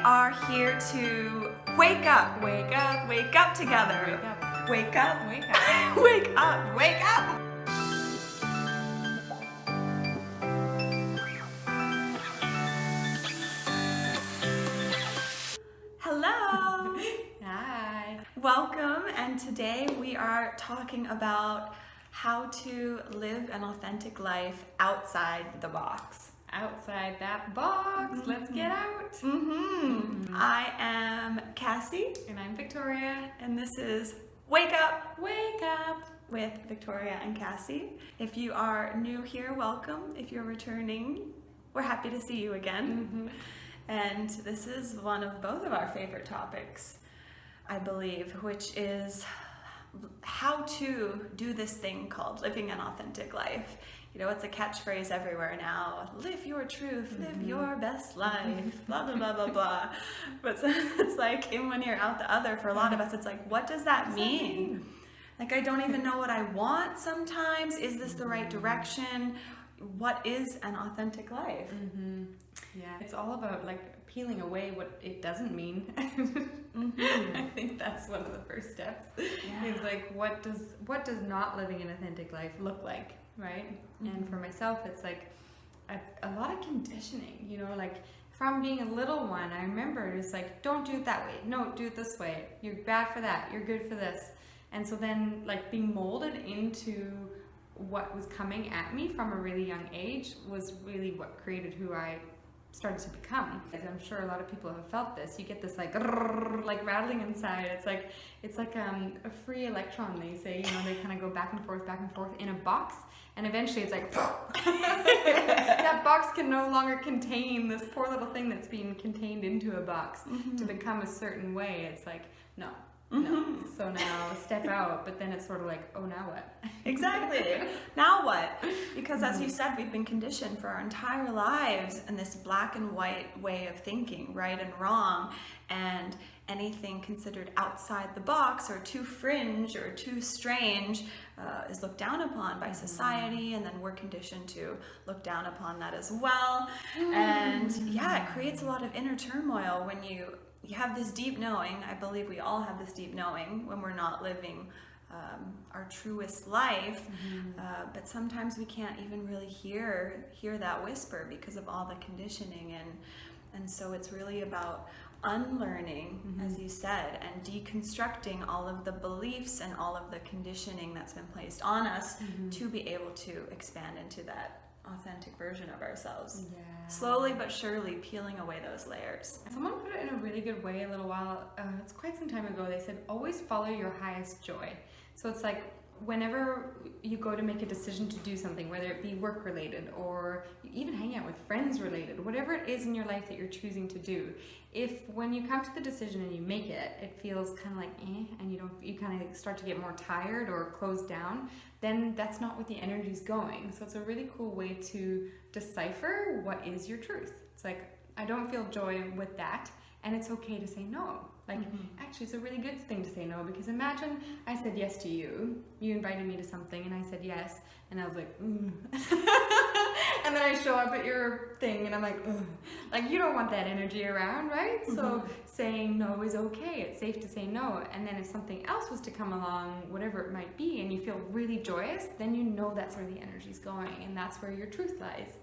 are here to wake up. Wake up. Wake up together. Wake up. Wake up. Wake up. Wake up. Wake up. Hello. Hi. Welcome, and today we are talking about how to live an authentic life outside the box. Outside that box. Let's get out. I am Cassie, And I'm Victoria. and this is Wake Up Wake up. with Victoria and Cassie. If you are new here, welcome. If you're returning, we're happy to see you again. And this is one of both of our favorite topics, I believe, which is how to do this thing called living an authentic life. You know, it's a catchphrase everywhere now. Live your truth, live your best life, blah, blah, blah, blah, blah. But it's like in one ear, out the other. For a lot of us, it's like, what does that mean? Like, I don't even know what I want sometimes. Is this the right direction? What is an authentic life? Yeah. It's all about like peeling away what it doesn't mean. I think that's one of the first steps. It's like what does not living an authentic life look like, right? And for myself, it's like a lot of conditioning, you know, like from being a little one, I remember it's like, don't do it that way. No, do it this way. You're bad for that. You're good for this. And so then like being molded into what was coming at me from a really young age was really what created who I started to become. As I'm sure a lot of people have felt this. You get this like rattling inside. It's like a free electron, they say, you know, they kind of go back and forth in a box, and eventually it's like that box can no longer contain this poor little thing that's being contained into a box to become a certain way. It's like no. So now step out, but then it's sort of like, oh, now what? Exactly. Now what? Because as you said, we've been conditioned for our entire lives in this black and white way of thinking, right and wrong, and anything considered outside the box or too fringe or too strange is looked down upon by society, and then we're conditioned to look down upon that as well. And yeah, it creates a lot of inner turmoil when you have this deep knowing. I believe we all have this deep knowing when we're not living our truest life, but sometimes we can't even really hear that whisper because of all the conditioning, and so it's really about unlearning, as you said, and deconstructing all of the beliefs and all of the conditioning that's been placed on us to be able to expand into that authentic version of ourselves. Slowly but surely peeling away those layers. Someone put it in a really good way a little while, it's quite some time ago. They said, always follow your highest joy. So it's like whenever you go to make a decision to do something, whether it be work related or even hang out with friends related, whatever it is in your life that you're choosing to do, if when you come to the decision and you make it, it feels kind of like and you kind of start to get more tired or closed down, then that's not what the energy's going. So it's a really cool way to decipher what is your truth. It's like, I don't feel joy with that, and it's okay to say no. Like, actually, it's a really good thing to say no, because imagine I said yes to you. You invited me to something, and I said yes, and I was like, and then I show up at your thing, and I'm like, ugh. Like, you don't want that energy around, right? So saying no is okay. It's safe to say no. And then if something else was to come along, whatever it might be, and you feel really joyous, then you know that's where the energy's going, and that's where your truth lies.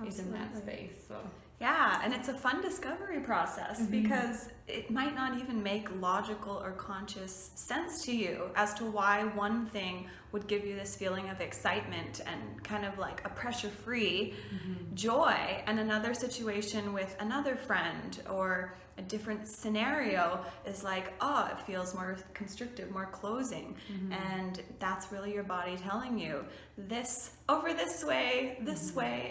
Is in that space. So yeah, and it's a fun discovery process because it might not even make logical or conscious sense to you as to why one thing would give you this feeling of excitement and kind of like a pressure-free joy, and another situation with another friend or a different scenario is like, oh, it feels more constrictive, more closing. And that's really your body telling you this way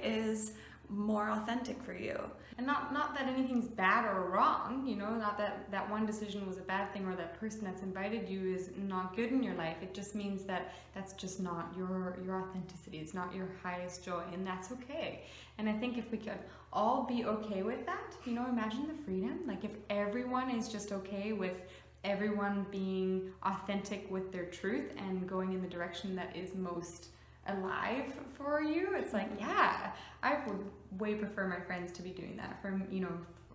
is more authentic for you. And not that anything's bad or wrong, you know, not that one decision was a bad thing or that person that's invited you is not good in your life. It just means that that's just not your authenticity. It's not your highest joy, and that's okay. And I think if we could all be okay with that, you know, imagine the freedom. Like if everyone is just okay with everyone being authentic with their truth and going in the direction that is most alive for you, it's like, yeah, I would way prefer my friends to be doing that, for, you know,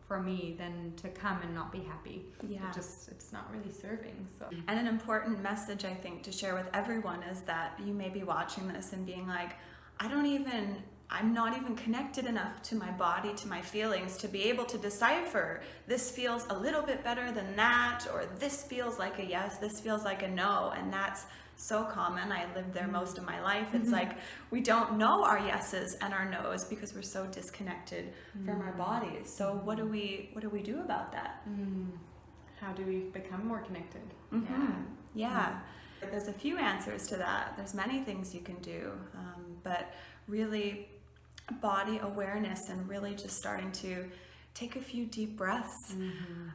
for me than to come and not be happy. Yeah. It's not really serving. So. And an important message, I think, to share with everyone is that you may be watching this and being like, I'm not even connected enough to my body, to my feelings, to be able to decipher this feels a little bit better than that, or this feels like a yes, this feels like a no. And that's so common. I lived there most of my life. It's like we don't know our yeses and our nos because we're so disconnected from our bodies. So what do we do about that? How do we become more connected? Yeah. There's a few answers to that. There's many things you can do, but really body awareness and really just starting to take a few deep breaths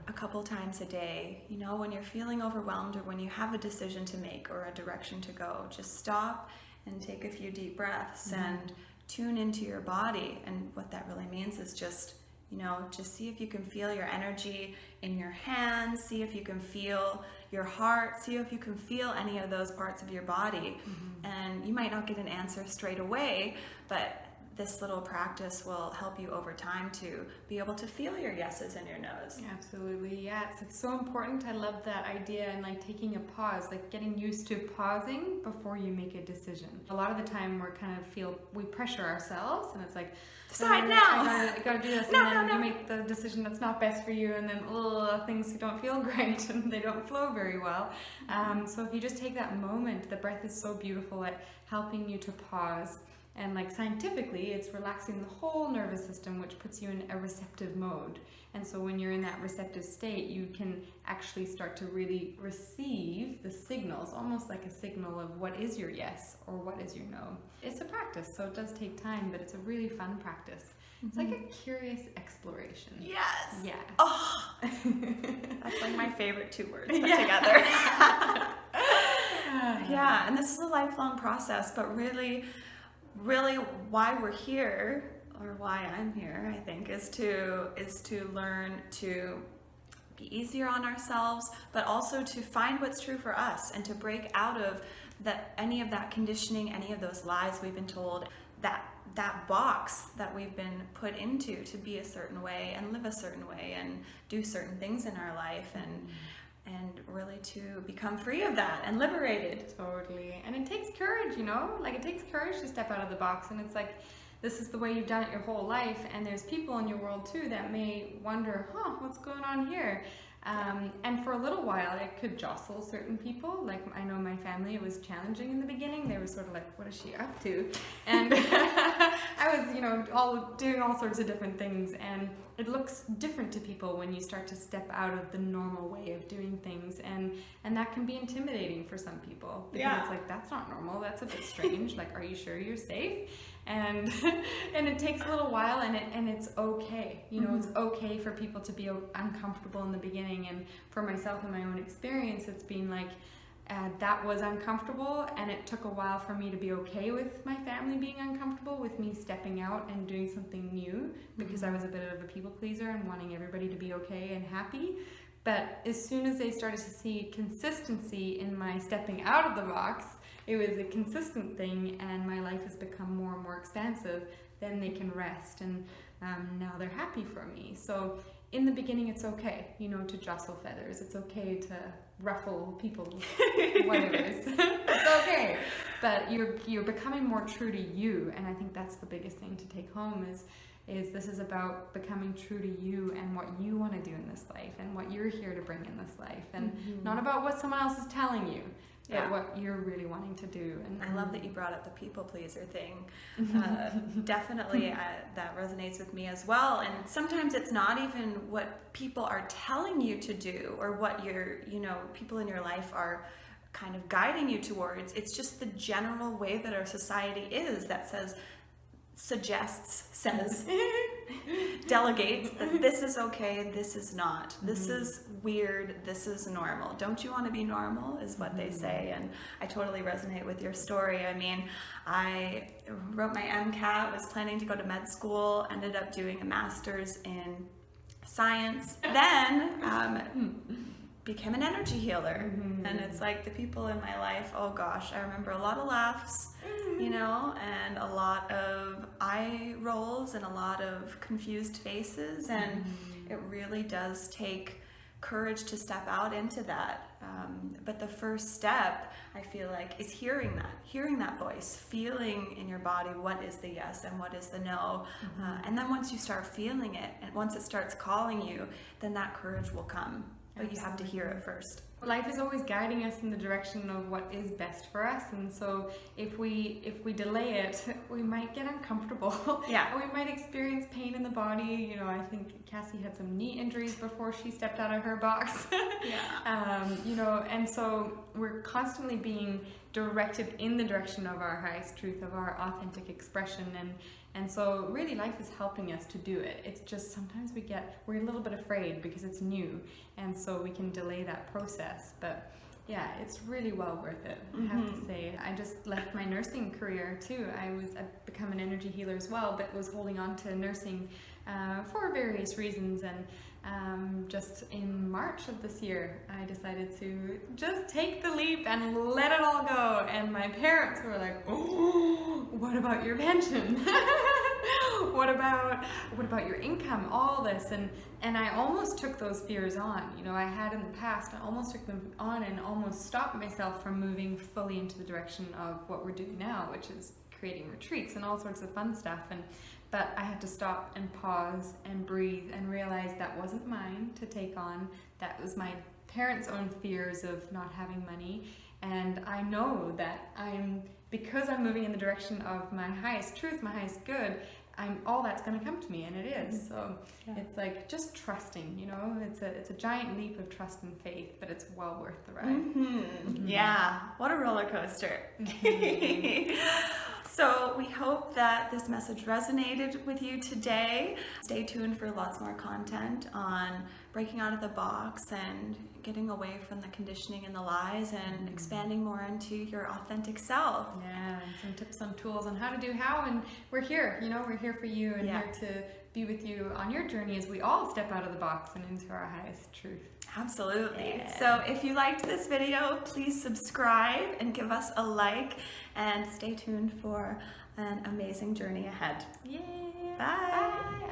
a couple times a day. You know, when you're feeling overwhelmed or when you have a decision to make or a direction to go, just stop and take a few deep breaths and tune into your body. And what that really means is just, you know, just see if you can feel your energy in your hands, see if you can feel your heart, see if you can feel any of those parts of your body. And you might not get an answer straight away, but this little practice will help you over time to be able to feel your yeses and your nos. Absolutely, yeah. It's like so important. I love that idea, and like taking a pause, like getting used to pausing before you make a decision. A lot of the time we pressure ourselves, and it's like, decide now. I gotta do this, and then you make the decision that's not best for you, and then things don't feel great and they don't flow very well. So if you just take that moment, the breath is so beautiful at helping you to pause. And like scientifically, it's relaxing the whole nervous system, which puts you in a receptive mode. And so when you're in that receptive state, you can actually start to really receive the signals, almost like a signal of what is your yes or what is your no. It's a practice, so it does take time, but it's a really fun practice. It's like a curious exploration. Yes. Yeah. Oh, that's like my favorite two words put together. Yeah, and this is a lifelong process, but really why we're here, or why I'm here, I think, is to learn to be easier on ourselves, but also to find what's true for us and to break out of any of that conditioning, any of those lies we've been told, that box that we've been put into to be a certain way and live a certain way and do certain things in our life, and really to become free of that and liberated. Totally. And it takes courage, you know? Like, it takes courage to step out of the box, and it's like, this is the way you've done it your whole life, and there's people in your world too that may wonder, what's going on here? And for a little while, it could jostle certain people. Like, I know my family, it was challenging in the beginning. They were sort of like, what is she up to? And I was, doing all sorts of different things. And it looks different to people when you start to step out of the normal way of doing things. And that can be intimidating for some people. Because it's like, that's not normal. That's a bit strange. Like, are you sure you're safe? And it takes a little while, and it's okay. You know, it's okay for people to be uncomfortable in the beginning. And for myself in my own experience, it's been like, that was uncomfortable, and it took a while for me to be okay with my family being uncomfortable with me stepping out and doing something new, because I was a bit of a people pleaser and wanting everybody to be okay and happy. But as soon as they started to see consistency in my stepping out of the box, it was a consistent thing, and my life has become more and more expansive, then they can rest, and now they're happy for me. So in the beginning, it's okay, to jostle feathers. It's okay to ruffle people's whatevers. It's okay. But you're becoming more true to you, and I think that's the biggest thing to take home is this is about becoming true to you and what you want to do in this life and what you're here to bring in this life, and not about what someone else is telling you. But what you're really wanting to do. And I love that you brought up the people pleaser thing. Definitely that resonates with me as well. And sometimes it's not even what people are telling you to do or what people in your life are kind of guiding you towards. It's just the general way that our society is that says, delegates that this is okay, this is not. This is weird, this is normal. Don't you want to be normal, is what they say. And I totally resonate with your story. I mean, I wrote my MCAT, was planning to go to med school, ended up doing a master's in science, then became an energy healer. And it's like the people in my life, oh gosh, I remember a lot of laughs, and a lot of eye rolls and a lot of confused faces, and It really does take courage to step out into that. But the first step, I feel like, is hearing that voice, feeling in your body what is the yes and what is the no. And then once you start feeling it, and once it starts calling you, then that courage will come. But you have to hear it first. Life is always guiding us in the direction of what is best for us, and so if we delay it, we might get uncomfortable. Yeah. Or we might experience pain in the body. You know, I think Kassie had some knee injuries before she stepped out of her box. Yeah. You know, and so we're constantly being directed in the direction of our highest truth, of our authentic expression, and so really life is helping us to do it. It's just sometimes we're a little bit afraid because it's new, and so we can delay that process. But yeah, it's really well worth it, I have to say. I just left my nursing career too. I've become an energy healer as well, but was holding on to nursing for various reasons, and just in March of this year I decided to just take the leap and let it all go. And my parents were like, oh, what about your pension? what about your income, all this? And I almost took those fears on. You know, I had in the past, I almost took them on and almost stopped myself from moving fully into the direction of what we're doing now, which is creating retreats and all sorts of fun stuff. But I had to stop and pause and breathe and realize that wasn't mine to take on. That was my parents' own fears of not having money. And I know that because I'm moving in the direction of my highest truth, my highest good, all that's going to come to me, and it is. So it's like just trusting, you know, it's a giant leap of trust and faith, but it's well worth the ride. Yeah, what a roller coaster. So we hope that this message resonated with you today. Stay tuned for lots more content on breaking out of the box and getting away from the conditioning and the lies and expanding more into your authentic self. Yeah, and some tips, some tools on how to do how, and we're here, you know, we're here for you and here to be with you on your journey as we all step out of the box and into our highest truth. Absolutely. Yeah. So if you liked this video, please subscribe and give us a like, and stay tuned for an amazing journey ahead. Yeah. Bye. Bye.